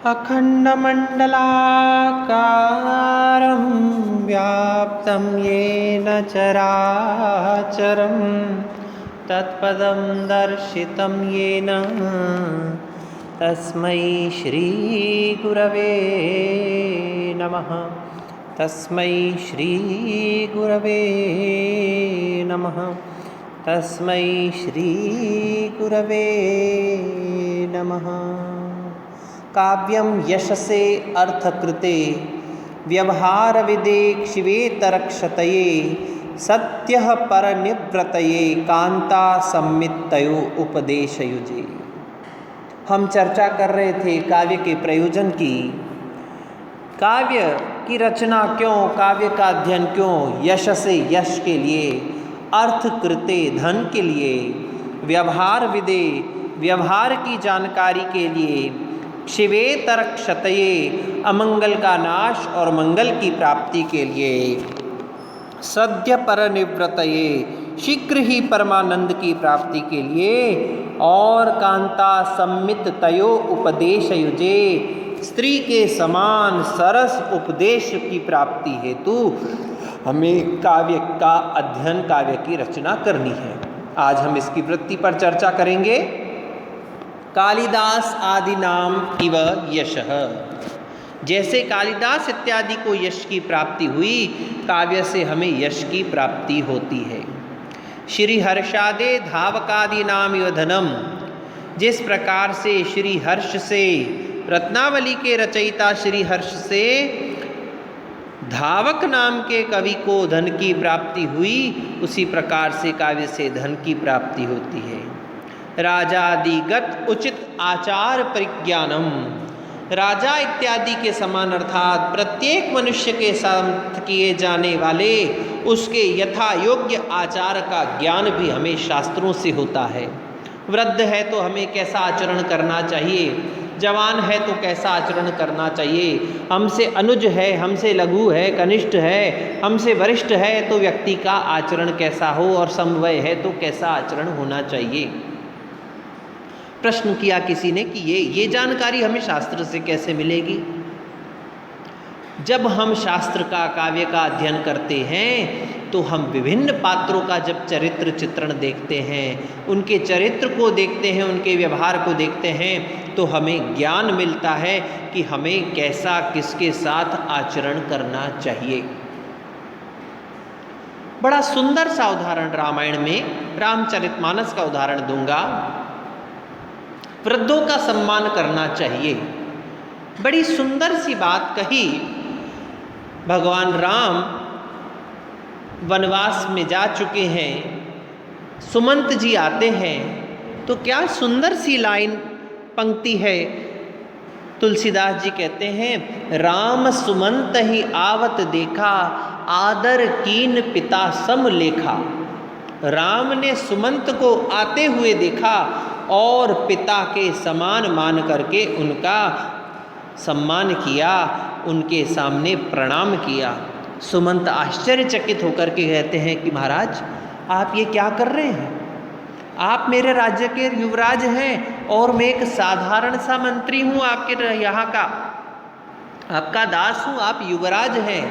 अखण्डमण्डलाकारं व्याप्तं येन चराचरं तत्पदं दर्शितं येन तस्मै श्रीगुरवे नमः। तस्मै श्रीगुरवे नमः। तस्मै श्रीगुरवे नमः। काव्यं यशसे अर्थकृते व्यवहार विदेक्षिवेतरक्षतये सत्यः परनिव्रतये कांता सम्मितयो उपदेशयुजे। हम चर्चा कर रहे थे काव्य के प्रयोजन की। काव्य की रचना क्यों, काव्य का अध्ययन क्यों? यशसे यश के लिए, अर्थकृते धन के लिए, व्यवहार विदे व्यवहार की जानकारी के लिए, शिवेतर क्षतये अमंगल का नाश और मंगल की प्राप्ति के लिए, सद्य परनिव्रतये शीघ्र ही परमानंद की प्राप्ति के लिए, और कांता सम्मित तयो उपदेश युजे स्त्री के समान सरस उपदेश की प्राप्ति हेतु हमें काव्य का अध्ययन, काव्य की रचना करनी है। आज हम इसकी वृत्ति पर चर्चा करेंगे। कालिदास आदि नाम इव यशः। जैसे कालिदास इत्यादि को यश की प्राप्ति हुई, काव्य से हमें यश की प्राप्ति होती है। श्री हर्षादे धावकादि नाम इव धनम। जिस प्रकार से श्री हर्ष से, रत्नावली के रचयिता श्री हर्ष से धावक नाम के कवि को धन की प्राप्ति हुई, उसी प्रकार से काव्य से धन की प्राप्ति होती है। राजादिगत उचित आचार परिज्ञानम। राजा इत्यादि के समान अर्थात प्रत्येक मनुष्य के साथ किए जाने वाले उसके यथा योग्य आचार का ज्ञान भी हमें शास्त्रों से होता है। वृद्ध है तो हमें कैसा आचरण करना चाहिए, जवान है तो कैसा आचरण करना चाहिए, हमसे अनुज है, हमसे लघु है, कनिष्ठ है, हमसे वरिष्ठ है तो व्यक्ति का आचरण कैसा हो, और समवय है तो कैसा आचरण होना चाहिए। प्रश्न किया किसी ने कि ये जानकारी हमें शास्त्र से कैसे मिलेगी? जब हम शास्त्र का, काव्य का अध्ययन करते हैं तो हम विभिन्न पात्रों का जब चरित्र चित्रण देखते हैं, उनके चरित्र को देखते हैं, उनके व्यवहार को देखते हैं, तो हमें ज्ञान मिलता है कि हमें कैसा, किसके साथ आचरण करना चाहिए। बड़ा सुंदर सा उदाहरण रामायण में, रामचरितमानस का उदाहरण दूंगा। वृद्धों का सम्मान करना चाहिए। बड़ी सुंदर सी बात कही। भगवान राम वनवास में जा चुके हैं, सुमंत जी आते हैं, तो क्या सुंदर सी लाइन पंक्ति है। तुलसीदास जी कहते हैं, राम सुमंत ही आवत देखा, आदर कीन पिता सम लेखा। राम ने सुमंत को आते हुए देखा और पिता के समान मान करके उनका सम्मान किया, उनके सामने प्रणाम किया। सुमंत आश्चर्यचकित होकर के कहते हैं कि महाराज आप ये क्या कर रहे हैं? आप मेरे राज्य के युवराज हैं और मैं एक साधारण सा मंत्री हूँ, आपके यहाँ का आपका दास हूँ, आप युवराज हैं।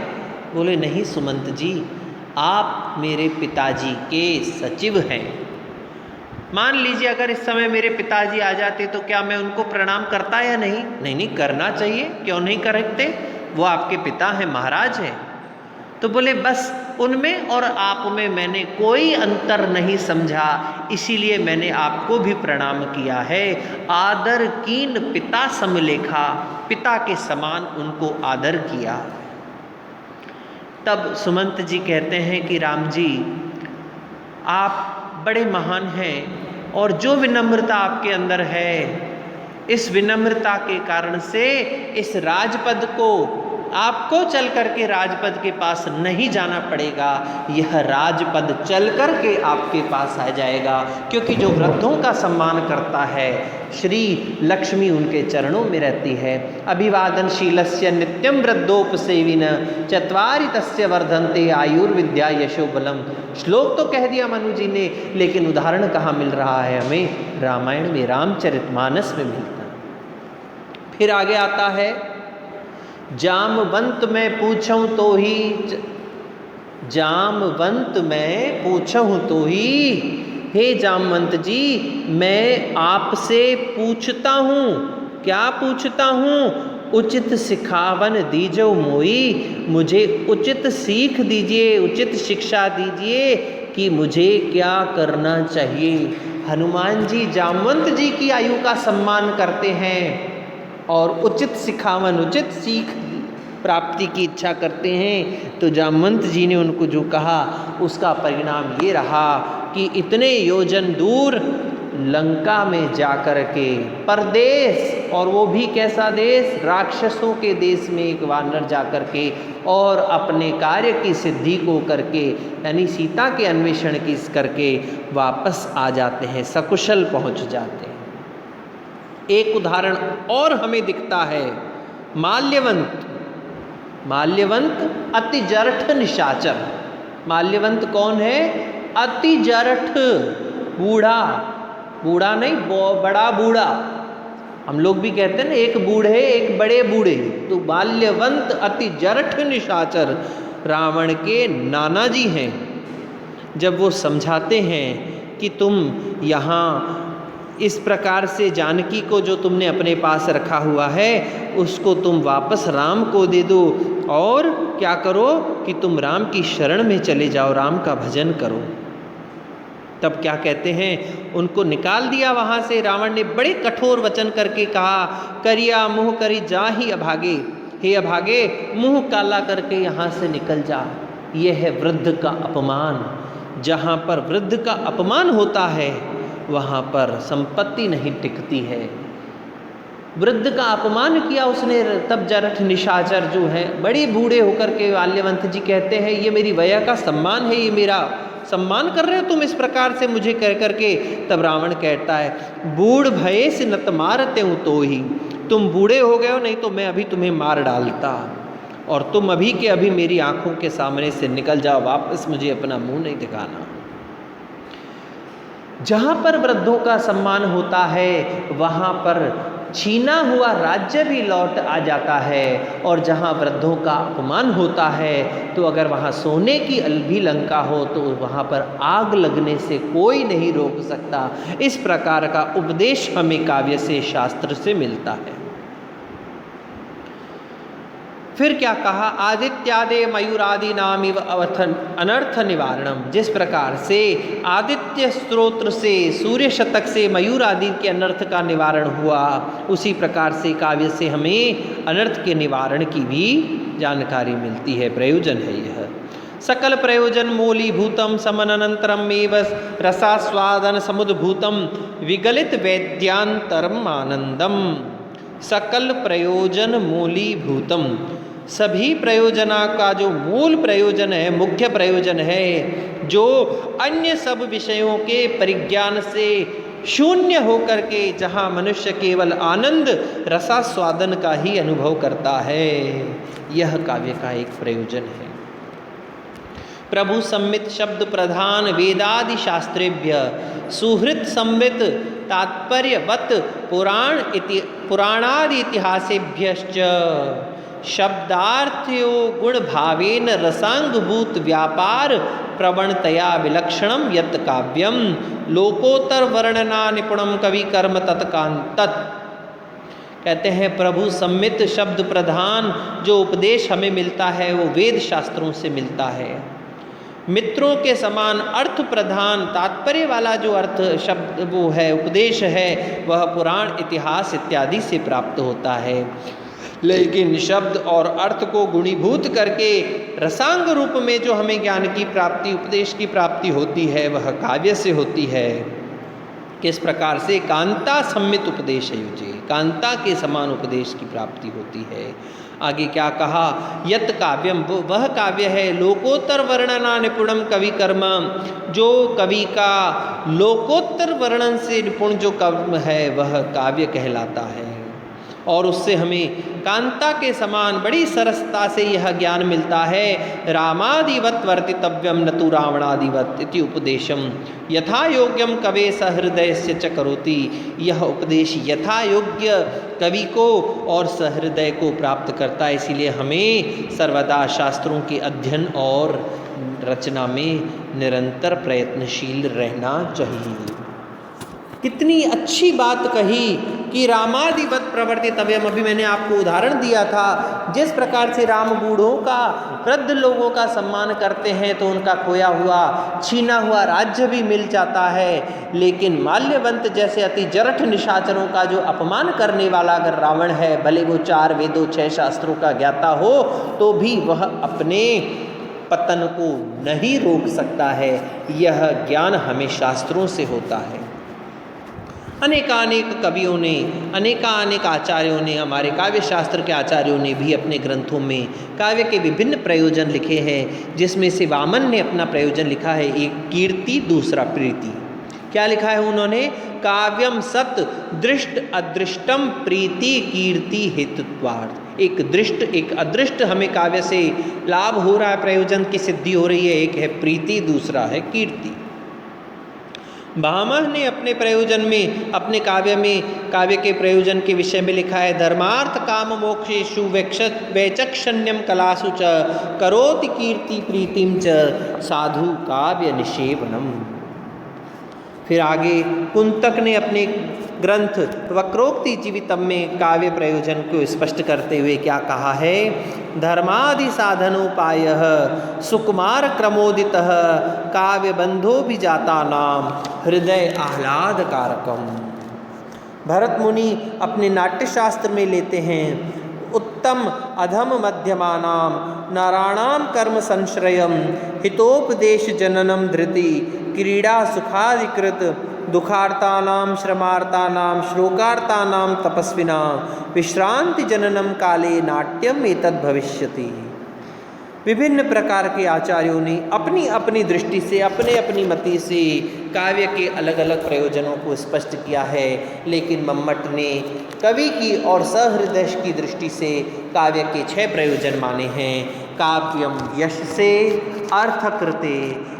बोले नहीं सुमंत जी, आप मेरे पिताजी के सचिव हैं। मान लीजिए अगर इस समय मेरे पिताजी आ जाते तो क्या मैं उनको प्रणाम करता या नहीं? नहीं करना चाहिए, क्यों नहीं करते? वो आपके पिता हैं, महाराज हैं। तो बोले बस उनमें और आप में मैंने कोई अंतर नहीं समझा, इसीलिए मैंने आपको भी प्रणाम किया है। आदर कीन पिता समलेखा, पिता के समान उनको आदर किया। तब सुमंत जी कहते हैं कि राम जी आप बड़े महान हैं, और जो विनम्रता आपके अंदर है, इस विनम्रता के कारण से इस राजपद को आपको चल करके राजपद के पास नहीं जाना पड़ेगा, यह राजपद चल करके आपके पास आ जाएगा, क्योंकि जो वृद्धों का सम्मान करता है श्री लक्ष्मी उनके चरणों में रहती है। अभिवादनशीलस्य नित्यम वृद्धोपसेविन चत्वारि तस्य वर्धन्ते आयुर्विद्या यशोबलम। श्लोक तो कह दिया मनु जी ने, लेकिन उदाहरण कहाँ मिल रहा है हमें? रामायण में, रामचरितमानस में मिलता है। फिर आगे आता है, जामवंत मैं पूछूं तो ही, जामवंत मैं पूछूं तो ही, हे जामवंत जी मैं आपसे पूछता हूँ, क्या पूछता हूँ, उचित सिखावन दीजो मोई, मुझे उचित सीख दीजिए, उचित शिक्षा दीजिए कि मुझे क्या करना चाहिए। हनुमान जी जामवंत जी की आयु का सम्मान करते हैं और उचित सिखावन, उचित सीख प्राप्ति की इच्छा करते हैं। तो जामवंत जी ने उनको जो कहा उसका परिणाम ये रहा कि इतने योजन दूर लंका में जाकर के, परदेश, और वो भी कैसा देश, राक्षसों के देश में एक वानर जाकर के और अपने कार्य की सिद्धि को करके, यानी सीता के अन्वेषण की करके वापस आ जाते हैं, सकुशल पहुंच जाते हैं। एक उदाहरण और हमें दिखता है, माल्यवंत। माल्यवंत अति जरठ निशाचर। माल्यवंत कौन है, अति जरठ, बूढ़ा, बूढ़ा नहीं बड़ा बूढ़ा, हम लोग भी कहते हैं ना एक बूढ़े एक बड़े बूढ़े, तो माल्यवंत अति जरठ निशाचर रावण के नाना जी हैं। जब वो समझाते हैं कि तुम यहाँ इस प्रकार से जानकी को जो तुमने अपने पास रखा हुआ है उसको तुम वापस राम को दे दो, और क्या करो कि तुम राम की शरण में चले जाओ, राम का भजन करो। तब क्या कहते हैं, उनको निकाल दिया वहाँ से। रावण ने बड़े कठोर वचन करके कहा, करिया मुँह करी जा ही अभागे, हे अभागे मुँह काला करके यहाँ से निकल जा। यह है वृद्ध का अपमान। जहाँ पर वृद्ध का अपमान होता है वहाँ पर संपत्ति नहीं टिकती है। वृद्ध का अपमान किया उसने, तब जरठ निशाचर जो है बड़े बूढ़े होकर के माल्यवंत जी कहते हैं, ये मेरी वया का सम्मान है, ये मेरा सम्मान कर रहे हो तुम इस प्रकार से मुझे कह करके। तब रावण कहता है, बूढ़ भये से नत मारते हूँ तो ही, तुम बूढ़े हो गए हो, नहीं तो मैं अभी तुम्हें मार डालता, और तुम अभी के अभी मेरी आंखों के सामने से निकल जाओ, वापस मुझे अपना मुंह नहीं दिखाना। जहाँ पर वृद्धों का सम्मान होता है वहाँ पर छीना हुआ राज्य भी लौट आ जाता है, और जहाँ वृद्धों का अपमान होता है तो अगर वहाँ सोने की भी लंका हो तो वहाँ पर आग लगने से कोई नहीं रोक सकता। इस प्रकार का उपदेश हमें काव्य से, शास्त्र से मिलता है। फिर क्या कहा, आदित्यादे मयूरादि नाम इव अनर्थ निवारणम। जिस प्रकार से आदित्य स्तोत्र से, सूर्य शतक से मयूर आदि के अनर्थ का निवारण हुआ, उसी प्रकार से काव्य से हमें अनर्थ के निवारण की भी जानकारी मिलती है, प्रयोजन है यह। सकल प्रयोजन मूलीभूतम समनंतरम एव रसास्वादन समुद्भूतम विगलित वैद्यांतरम आनंदम। सकल प्रयोजन मूलीभूतम, सभी प्रयोजना का जो मूल प्रयोजन है, मुख्य प्रयोजन है, जो अन्य सब विषयों के परिज्ञान से शून्य होकर के जहाँ मनुष्य केवल आनंद रसास्वादन का ही अनुभव करता है, यह काव्य का एक प्रयोजन है। प्रभु सम्मित शब्द प्रधान वेदादि शास्त्रेभ्य सुहृत सम्मित तात्पर्यवत पुराणादि इतिहासेभ्यश्च शब्दार्थयो गुण भावेन रसांगभूत व्यापार प्रवणतया विलक्षणम यत् काव्यम लोकोत्तर वर्णना निपुणम कवि कर्म तत्कांतत्। कहते हैं प्रभु सम्मित शब्द प्रधान जो उपदेश हमें मिलता है वो वेद शास्त्रों से मिलता है। मित्रों के समान अर्थ प्रधान तात्पर्य वाला जो अर्थ शब्द वो है, उपदेश है, वह पुराण इतिहास इत्यादि से प्राप्त होता है। लेकिन शब्द और अर्थ को गुणीभूत करके रसांग रूप में जो हमें ज्ञान की प्राप्ति, उपदेश की प्राप्ति होती है, वह काव्य से होती है। किस प्रकार से, कांता सम्मित उपदेश युजे, कांता के समान उपदेश की प्राप्ति होती है। आगे क्या कहा, यत् काव्यम, वह काव्य है लोकोत्तर वर्णना निपुणम कवि कर्म, जो कवि का लोकोत्तर वर्णन से निपुण जो कर्म है वह काव्य कहलाता है। और उससे हमें कांता के समान बड़ी सरसता से यह ज्ञान मिलता है। रामादिवत वर्तितव्यम न तु रावणादिवत इति उपदेशम यथा योग्यम कवे सहृदय से च करोति। यह उपदेश यथा योग्य कवि को और सहृदय को प्राप्त करता है, इसीलिए हमें सर्वदा शास्त्रों के अध्ययन और रचना में निरंतर प्रयत्नशील रहना चाहिए। कितनी अच्छी बात कही कि रामादिवत प्रवर्तितव्यम। अभी मैंने आपको उदाहरण दिया था, जिस प्रकार से राम बूढ़ों का, वृद्ध लोगों का सम्मान करते हैं तो उनका खोया हुआ, छीना हुआ राज्य भी मिल जाता है, लेकिन माल्यवंत जैसे अति जरठ निशाचरों का जो अपमान करने वाला अगर रावण है, भले वो 4 वेदों 6 शास्त्रों का ज्ञाता हो, तो भी वह अपने पतन को नहीं रोक सकता है। यह ज्ञान हमें शास्त्रों से होता है। अनेकानेक कवियों ने, अनेकानेक आचार्यों ने, हमारे काव्य शास्त्र के आचार्यों ने भी अपने ग्रंथों में काव्य के विभिन्न प्रयोजन लिखे हैं, जिसमें से वामन ने अपना प्रयोजन लिखा है, एक कीर्ति, दूसरा प्रीति। क्या लिखा है उन्होंने? काव्यम सत दृष्ट अदृष्टम प्रीति कीर्ति हेतुत्वार्थ। एक दृष्ट एक अदृष्ट हमें काव्य से लाभ हो रहा है, प्रयोजन की सिद्धि हो रही है। एक है प्रीति, दूसरा है कीर्ति। भामह ने अपने प्रयोजन में, अपने काव्य में, काव्य के प्रयोजन के विषय में लिखा है, धर्मार्थ काम मोक्षेषु वैचक्षण्यम कलासु च करोति कीर्ति प्रीतिम च साधु काव्य निषेवनम। फिर आगे कुंतक ने अपने ग्रंथ वक्रोक्ति जीवितम में काव्य प्रयोजन को स्पष्ट करते हुए क्या कहा है? धर्मादि साधनोपायः सुकुमार क्रमोदितः काव्य बंधो भी जाता नाम हृदय आह्लाद कारकम। भरत मुनि अपने नाट्यशास्त्र में लेते हैं, उत्तम अधम मध्यमानाम नाराणाम कर्म संश्रयम हितोपदेश जननम धृति क्रीड़ा सुखाधिकृत दुखार्तानाम श्रमार्तानाम श्लोकार्तानाम तपस्विनां विश्रांति जननम काले नाट्यम एतद् भविष्यति। विभिन्न प्रकार के आचार्यों ने अपनी अपनी दृष्टि से, अपने अपनी मति से काव्य के अलग अलग प्रयोजनों को स्पष्ट किया है, लेकिन मम्मट ने कवि की और सहृदय की दृष्टि से काव्य के 6 प्रयोजन माने हैं। काव्यम यश से अर्थकृते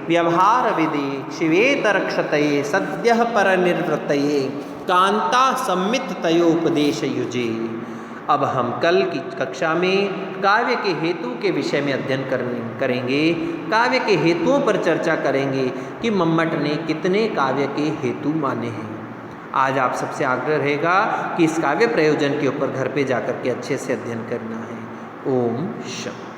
व्यवहार विदे शिवेतरक्षतये सद्यः परनिर्वृत्तये कांता सम्मित तयोपदेश युजे। अब हम कल की कक्षा में काव्य के हेतु के विषय में अध्ययन करेंगे। काव्य के हेतुओं पर चर्चा करेंगे कि मम्मट ने कितने काव्य के हेतु माने हैं। आज आप सबसे आग्रह रहेगा कि इस काव्य प्रयोजन के ऊपर घर पे जाकर के अच्छे से अध्ययन करना है। ओम शांति।